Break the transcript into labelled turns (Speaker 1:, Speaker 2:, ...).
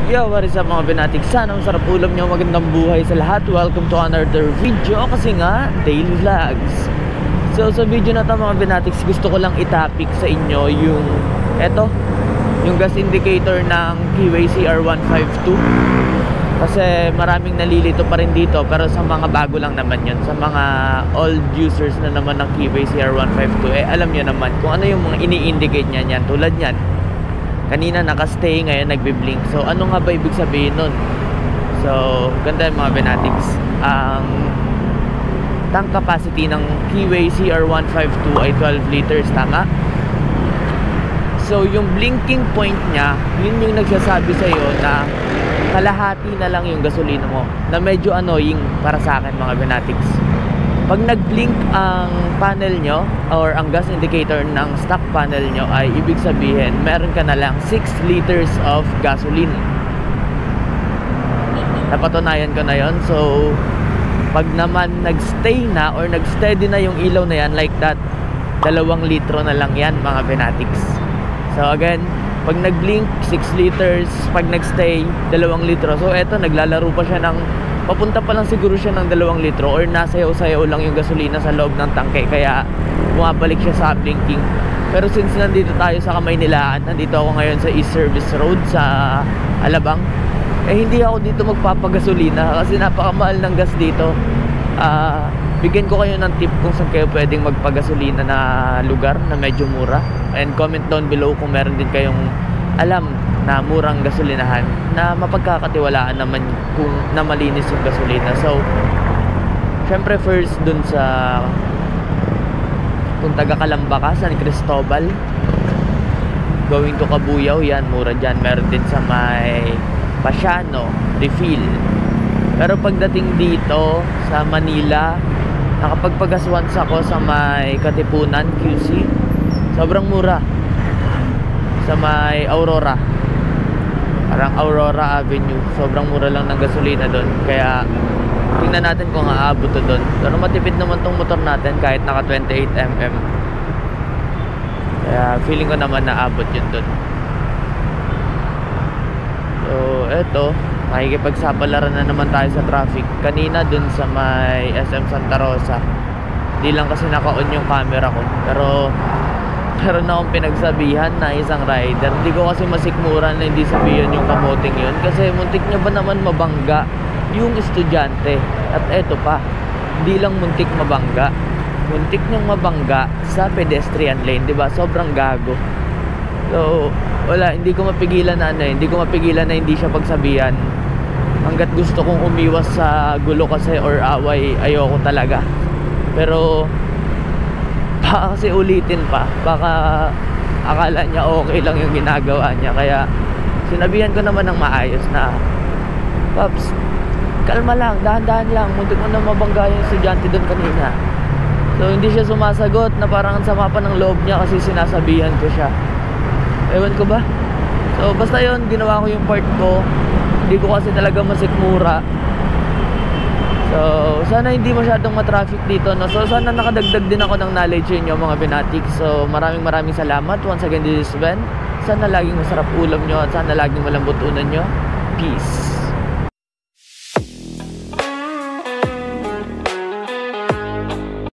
Speaker 1: Yo, what is up mga binatik? Sana masarap ulam nyo, magandang buhay sa lahat. Welcome to another video. Kasi nga, daily vlogs. So sa video na to mga binatiks, gusto ko lang itapik sa inyo yung yung gas indicator ng Keyway CR152. Kasi maraming nalilito pa rin dito, pero sa mga bago lang naman yun. Sa mga old users na naman ng Keyway CR152, alam nyo naman kung ano yung mga ini-indicate niyan. Tulad nyan, kanina nakastay, ngayon nagbi-blink. So ano nga ba ibig sabihin nun? So ganda yung mga binatics. Ang tank capacity ng Keyway CR152 ay 12 liters, tama? So yung blinking point nya, yun yung nagsasabi sa'yo na kalahati na lang yung gasolina mo, na medyo annoying para sa akin mga binatics. Pag nag-blink ang panel nyo or ang gas indicator ng stock panel nyo, ay ibig sabihin meron ka na lang 6 liters of gasoline. Napatunayan ko na yon. So pag naman nag-stay na or nag-steady na yung ilaw na yan like that, 2 litro na lang yan mga binatics. So again, pag nag-blink 6 liters, pag nag-stay 2 litro. So eto, naglalaro pa siya ng, papunta pa lang siguro siya ng 2 litro or nasayaw-sayaw lang yung gasolina sa loob ng tangke, kaya bumabalik siya sa blinking. Pero since nandito tayo sa Kamaynilaan, nandito ako ngayon sa East Service Road sa Alabang, hindi ako dito magpapagasolina kasi napakamahal ng gas dito. Bigyan ko kayo ng tip kung saan kayo pwedeng magpagasolina na lugar na medyo mura, and comment down below kung meron din kayong alam na murang gasolinahan na mapagkakatiwalaan naman kung na malinis yung gasolina. So syempre first dun sa, kung taga Calamba ka, San Cristobal going to Cabuyao, yan mura dyan. Meron din sa may Pasiano, refill. Pero pagdating dito sa Manila, nakapagpagas once ako sa may Katipunan, QC, sobrang mura. Sa may Aurora, parang Aurora Avenue, sobrang mura lang ng gasolina doon. Kaya tingnan natin kung aabot to doon. Pero matipid naman tong motor natin kahit naka 28mm. Kaya feeling ko naman naabot yun doon. So eto, makikipagsapalaran na naman tayo sa traffic. Kanina dun sa may SM Santa Rosa, di lang kasi naka-on yung camera ko, pero meron na akong pinagsabihan na isang rider. Hindi ko kasi masikmuran na hindi sabihin yung kamoting yun, kasi muntik niya ba naman mabangga yung estudyante. At eto pa, hindi lang muntik mabangga, muntik niyang mabangga sa pedestrian lane, diba? Sobrang gago. So wala, hindi ko mapigilan na hindi ko mapigilan na hindi siya pagsabihan. Hanggat gusto kong umiwas sa gulo kasi or away, ayoko talaga. Pero baka kasi ulitin pa, baka akala niya okay lang yung ginagawa niya. Kaya sinabihan ko naman ng maayos na, Paps, kalma lang, dahan-dahan lang, muntik mo na mabangga yung estudyante doon kanina. So hindi siya sumasagot, na parang ang sama pa ng loob niya kasi sinasabihan ko siya. Ewan ko ba? So basta yun, ginawa ko yung part ko. Hindi ko kasi talaga masikmura. So sana hindi masyadong matraffic dito, no? So sana nakadagdag din ako ng knowledge inyo mga binatik. So maraming salamat. Once again, this is Ben. Sana laging masarap ulam nyo at sana laging malambot unan nyo. Peace.